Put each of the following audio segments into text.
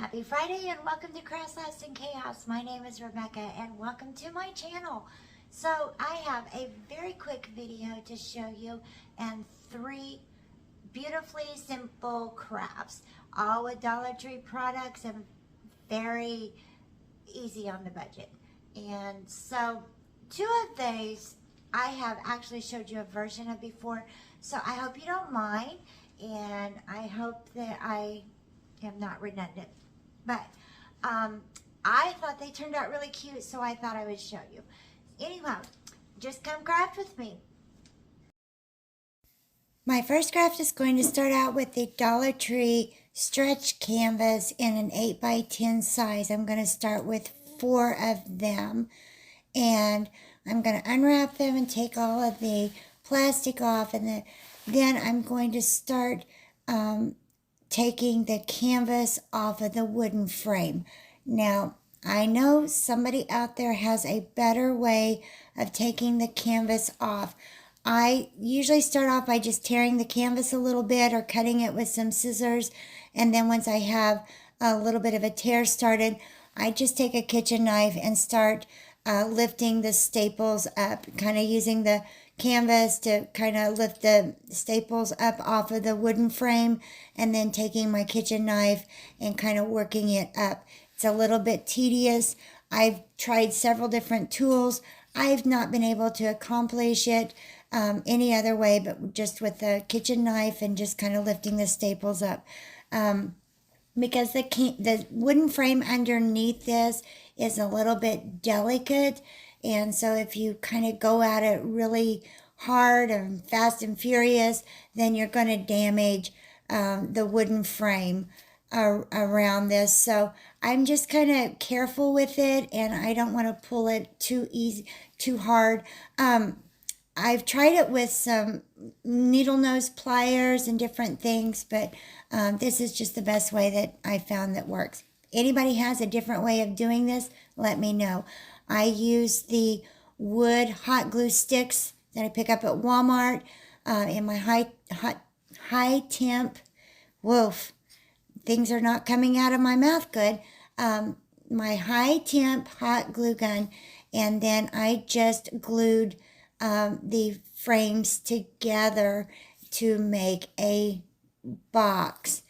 Happy Friday and welcome to Craft Laughs and Chaos. My name is Rebecca and welcome to my channel. So I have a very quick video to show you and 3 beautifully simple crafts, all with Dollar Tree products and very easy on the budget. And so 2 of these I have actually showed you a version of before, so I hope you don't mind and I hope that I am not redundant. But I thought they turned out really cute, so I thought I would show you. Anyhow, just come craft with me. My first craft is going to start out with the Dollar Tree stretch canvas in an 8x10 size. I'm going to start with 4 of them. And I'm going to unwrap them and take all of the plastic off. And then I'm going to start taking the canvas off of the wooden frame. Now, I know somebody out there has a better way of taking the canvas off. I usually start off by just tearing the canvas a little bit or cutting it with some scissors. And then once I have a little bit of a tear started, I just take a kitchen knife and start lifting the staples up, kind of using the canvas to kind of lift the staples up off of the wooden frame, and then taking my kitchen knife and kind of working it up. It's a little bit tedious. I've tried several different tools. I've not been able to accomplish it any other way but just with the kitchen knife and just kind of lifting the staples up. Because the wooden frame underneath this is a little bit delicate, and so if you kind of go at it really hard and fast and furious, then you're going to damage the wooden frame around this. So I'm just kind of careful with it, and I don't want to pull it too hard. I've tried it with some needle nose pliers and different things, but this is just the best way that I found that works. Anybody has a different way of doing this, let me know. I use the wood hot glue sticks that I pick up at Walmart in my high temp. Woof, things are not coming out of my mouth good. My high temp hot glue gun, and then I just glued the frames together to make a box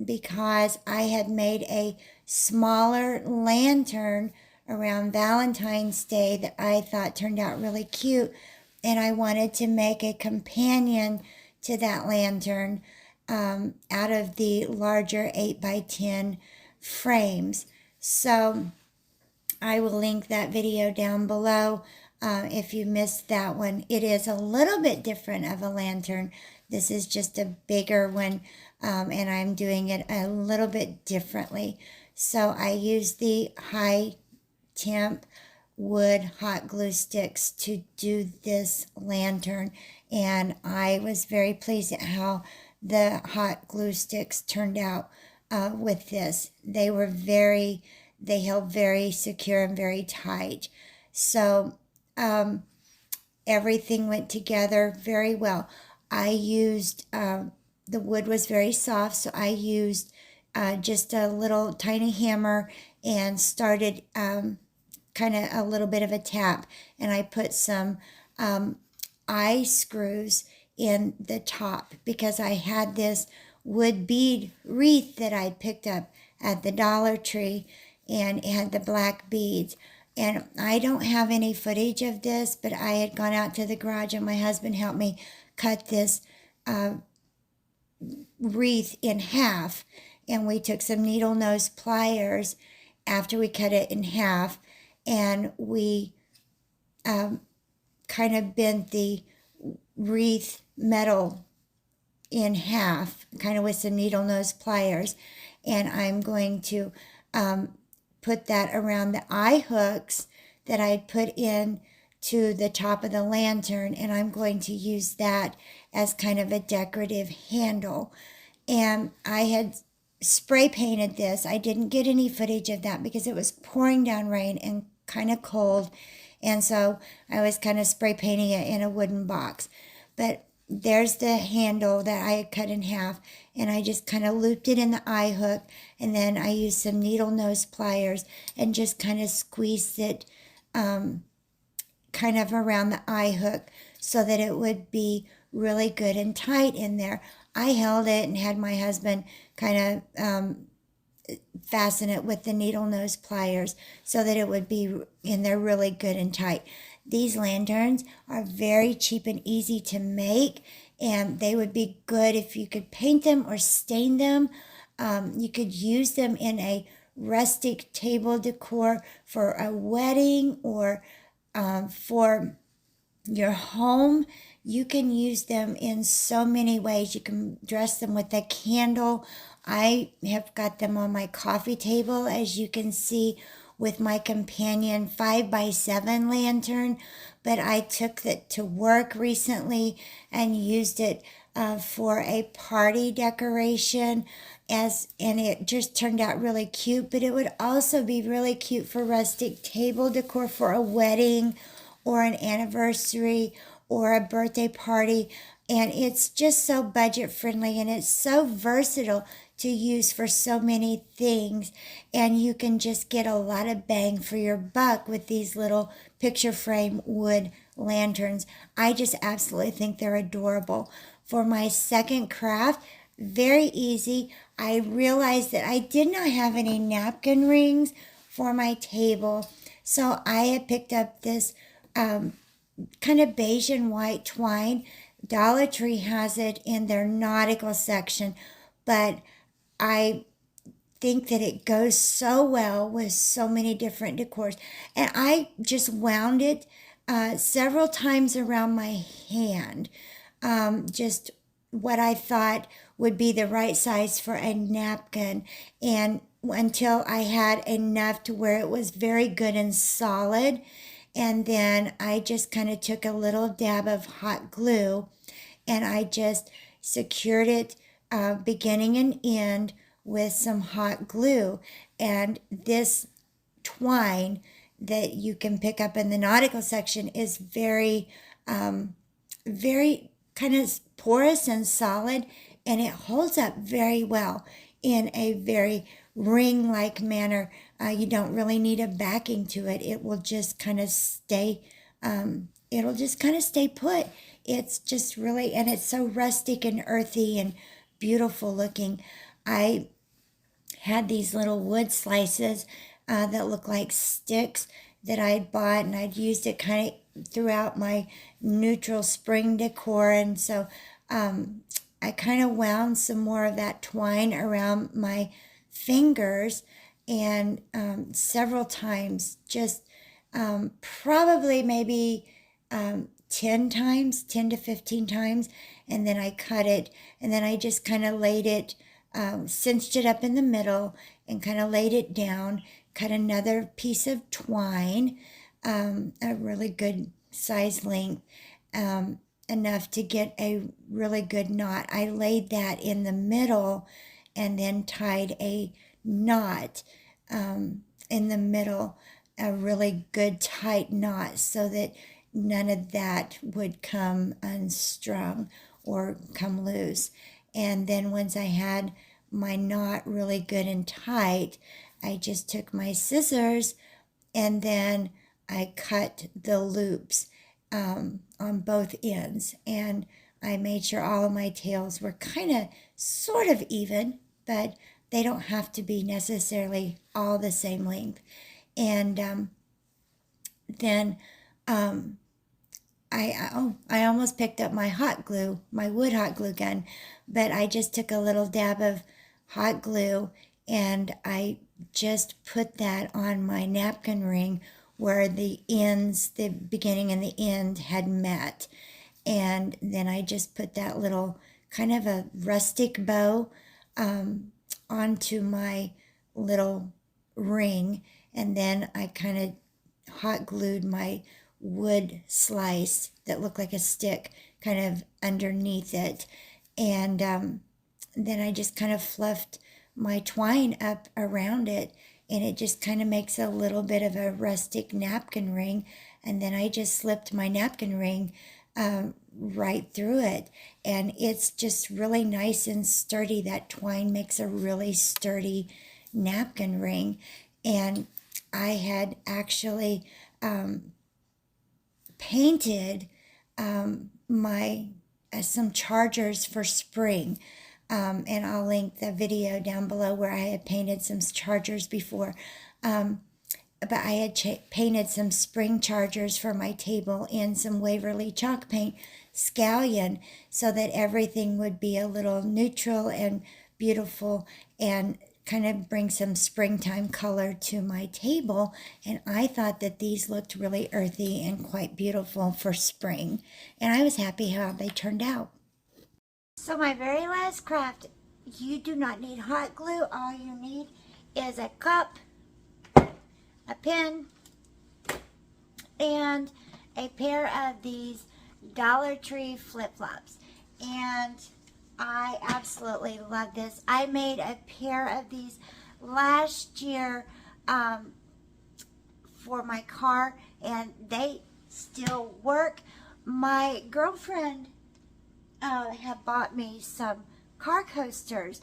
because I had made a smaller lantern around Valentine's Day that I thought turned out really cute, and I wanted to make a companion to that lantern out of the larger 8x10 frames. So I will link that video down below if you missed that one. It is a little bit different of a lantern. This is just a bigger one, and I'm doing it a little bit differently. So I used the high temp wood hot glue sticks to do this lantern, and I was very pleased at how the hot glue sticks turned out with this. They held very secure and very tight. So everything went together very well. I used, the wood was very soft, so I used just a little tiny hammer and started kind of a little bit of a tap. And I put some eye screws in the top because I had this wood bead wreath that I picked up at the Dollar Tree, and it had the black beads. And I don't have any footage of this, but I had gone out to the garage and my husband helped me cut this wreath in half. And we took some needle nose pliers after we cut it in half, and we kind of bent the wreath metal in half, kind of with some needle nose pliers. And I'm going to put that around the eye hooks that I put in to the top of the lantern, and I'm going to use that as kind of a decorative handle. And I had spray painted this. I didn't get any footage of that because it was pouring down rain and kind of cold, and so I was kind of spray painting it in a wooden box. But there's the handle that I had cut in half, and I just kind of looped it in the eye hook, and then I used some needle nose pliers and just kind of squeezed it kind of around the eye hook so that it would be really good and tight in there. I held it and had my husband kind of fasten it with the needle nose pliers so that it would be in there really good and tight. These lanterns are very cheap and easy to make, and they would be good if you could paint them or stain them. You could use them in a rustic table decor for a wedding or for your home. You can use them in so many ways. You can dress them with a candle. I have got them on my coffee table, as you can see, with my companion 5x7 lantern, but I took it to work recently and used it for a party decoration, and it just turned out really cute. But it would also be really cute for rustic table decor for a wedding or an anniversary or a birthday party. And it's just so budget friendly, and it's so versatile to use for so many things. And you can just get a lot of bang for your buck with these little picture frame wood lanterns. I just absolutely think they're adorable. For my second craft, very easy, I realized that I did not have any napkin rings for my table. So I had picked up this kind of beige and white twine. Dollar Tree has it in their nautical section, but I think that it goes so well with so many different decors. And I just wound it several times around my hand, just what I thought would be the right size for a napkin, and until I had enough to where it was very good and solid. And then I just kind of took a little dab of hot glue and I just secured it beginning and end with some hot glue. And this twine that you can pick up in the nautical section is very, very kind of porous and solid, and it holds up very well in a very ring-like manner. You don't really need a backing to it. It will just kind of stay, it'll just kind of stay put. It's just really, and it's so rustic and earthy and beautiful looking. I had these little wood slices that look like sticks that I'd bought, and I'd used it kind of throughout my neutral spring decor. And so I kind of wound some more of that twine around my fingers and several times, just probably maybe 10 times, 10 to 15 times. And then I cut it, and then I just kind of laid it, cinched it up in the middle and kind of laid it down, cut another piece of twine, a really good size length, enough to get a really good knot. I laid that in the middle and then tied a knot in the middle, a really good tight knot, so that none of that would come unstrung or come loose. And then once I had my knot really good and tight, I just took my scissors and then I cut the loops on both ends. And I made sure all of my tails were kind of sort of even, but they don't have to be necessarily all the same length. And then I almost picked up my hot glue, my wood hot glue gun, but I just took a little dab of hot glue and I just put that on my napkin ring where the ends, the beginning and the end had met. And then I just put that little kind of a rustic bow onto my little ring. And then I kind of hot glued my wood slice that looked like a stick kind of underneath it. And then I just kind of fluffed my twine up around it, and it just kind of makes a little bit of a rustic napkin ring. And then I just slipped my napkin ring right through it. And it's just really nice and sturdy. That twine makes a really sturdy napkin ring. And I had actually painted my some chargers for spring. And I'll link the video down below where I had painted some chargers before. But I had painted some spring chargers for my table in some Waverly chalk paint scallion so that everything would be a little neutral and beautiful and kind of bring some springtime color to my table. And I thought that these looked really earthy and quite beautiful for spring. And I was happy how they turned out. So my very last craft, you do not need hot glue. All you need is a cup, a pen, and a pair of these Dollar Tree flip-flops. And I absolutely love this. I made a pair of these last year for my car, and they still work. My girlfriend had bought me some car coasters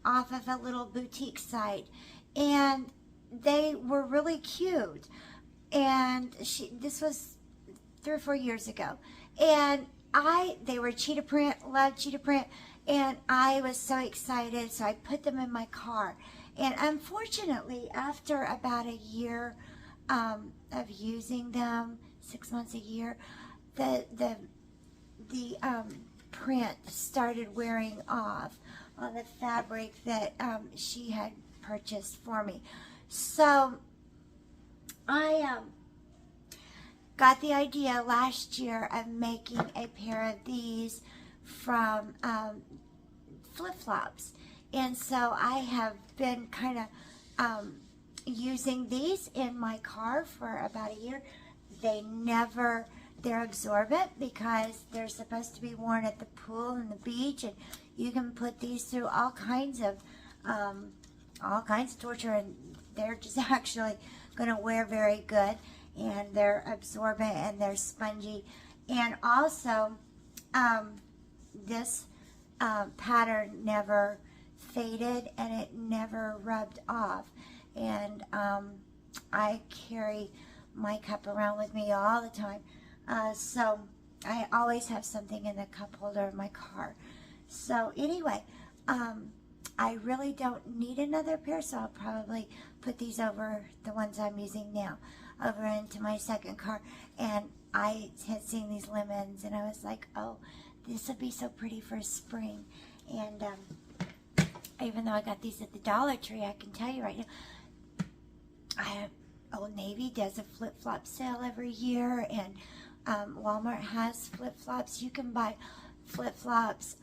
off of a little boutique site, and they were really cute. And this was 3 or 4 years ago, and they were cheetah print, loved cheetah print, and I was so excited, so I put them in my car. And unfortunately, after about a year of using them, 6 months, a year, the print started wearing off on the fabric that she had purchased for me. So I got the idea last year of making a pair of these from flip-flops. And so I have been kind of using these in my car for about a year. They're absorbent because they're supposed to be worn at the pool and the beach, and you can put these through all kinds of torture, and they're just actually going to wear very good, and they're absorbent and they're spongy. And also this pattern never faded and it never rubbed off. And I carry my cup around with me all the time, so I always have something in the cup holder of my car. So anyway, I really don't need another pair, so I'll probably put these over the ones I'm using now over into my second car. And I had seen these lemons and I was like, oh, this would be so pretty for spring. And even though I got these at the Dollar Tree, I can tell you right now, Old Navy does a flip-flop sale every year, and Walmart has flip-flops. You can buy flip-flops,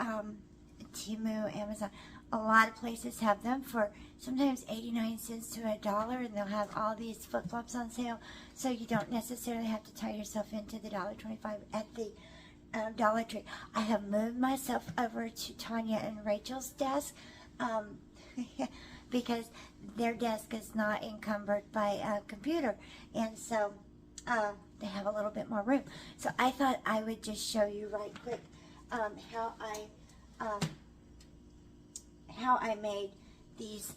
Temu, Amazon. A lot of places have them for sometimes 89 cents to $1, and they'll have all these flip-flops on sale, so you don't necessarily have to tie yourself into the $1.25 at the Dollar Tree. I have moved myself over to Tanya and Rachel's desk because their desk is not encumbered by a computer, and so they have a little bit more room. So I thought I would just show you right quick how I made these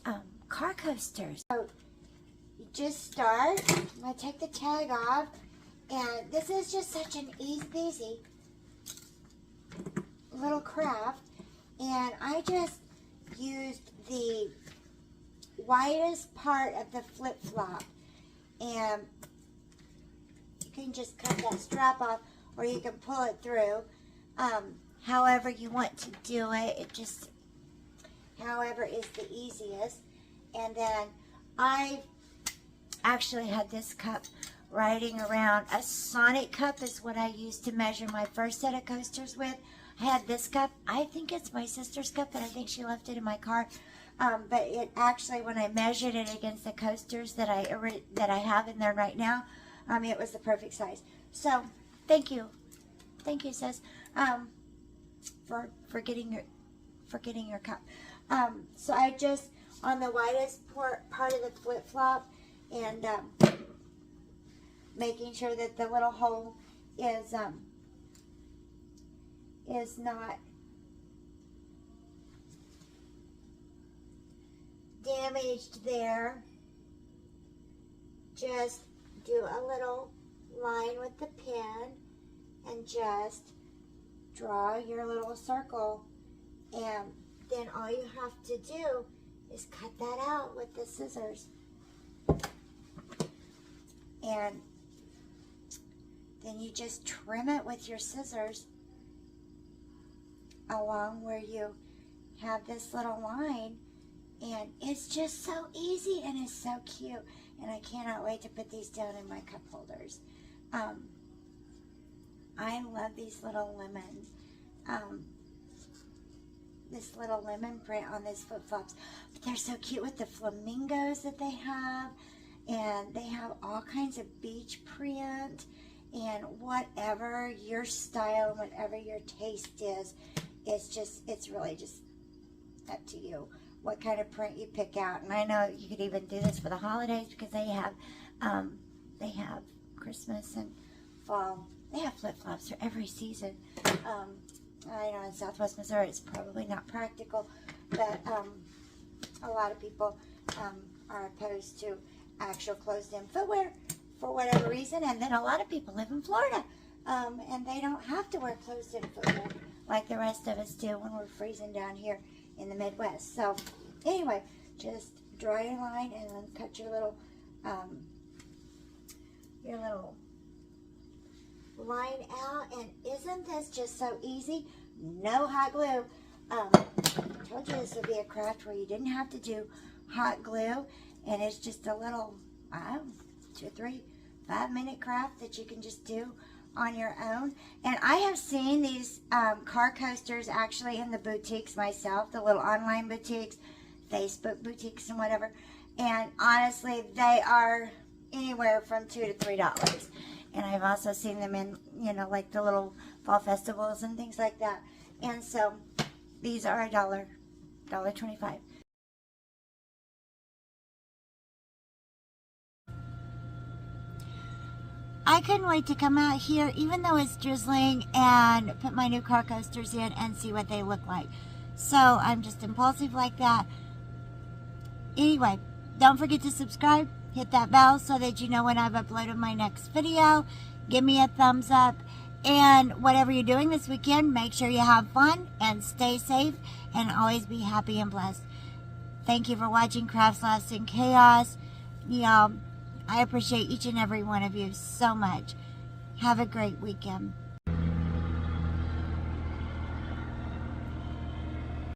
car coasters. So you just start. I'm going to take the tag off, and this is just such an easy peasy little craft, and I just used the widest part of the flip-flop, and you can just cut that strap off, or you can pull it through, however you want to do it. However is the easiest. And then I actually had this cup riding around. A Sonic cup is what I used to measure my first set of coasters with. I had this cup. I think it's my sister's cup, but I think she left it in my car. But it actually, when I measured it against the coasters that I have in there right now, it was the perfect size. So thank you, sis, for getting your cup. So I just, on the widest part of the flip-flop, and making sure that the little hole is is not damaged there. Just do a little line with the pen and just draw your little circle, and then all you have to do is cut that out with the scissors. And then you just trim it with your scissors along where you have this little line, and it's just so easy and it's so cute, and I cannot wait to put these down in my cup holders. I love these little lemons. This little lemon print on these flip-flops, but they're so cute with the flamingos that they have, and they have all kinds of beach print, and whatever your style, whatever your taste is, it's really just up to you what kind of print you pick out. And I know you could even do this for the holidays, because they have Christmas and fall. They have flip-flops for every season. I know in Southwest Missouri it's probably not practical, but a lot of people are opposed to actual closed-in footwear for whatever reason, and then a lot of people live in Florida, and they don't have to wear closed-in footwear like the rest of us do when we're freezing down here in the Midwest. So anyway, just draw your line and then cut your little line out. And isn't this just so easy? No hot glue. I told you this would be a craft where you didn't have to do hot glue, and it's just a little 2, 3, 5-minute craft that you can just do on your own. And I have seen these car coasters actually in the boutiques myself, the little online boutiques, Facebook boutiques and whatever, and honestly they are anywhere from $2 to $3. And I've also seen them in, you know, like the little fall festivals and things like that. And so these are $1.25. I couldn't wait to come out here, even though it's drizzling, and put my new car coasters in and see what they look like. So I'm just impulsive like that. Anyway, don't forget to subscribe. Hit that bell so that you know when I've uploaded my next video. Give me a thumbs up. And whatever you're doing this weekend, make sure you have fun and stay safe and always be happy and blessed. Thank you for watching Crafts, Laughs, and Chaos. Y'all, I appreciate each and every one of you so much. Have a great weekend.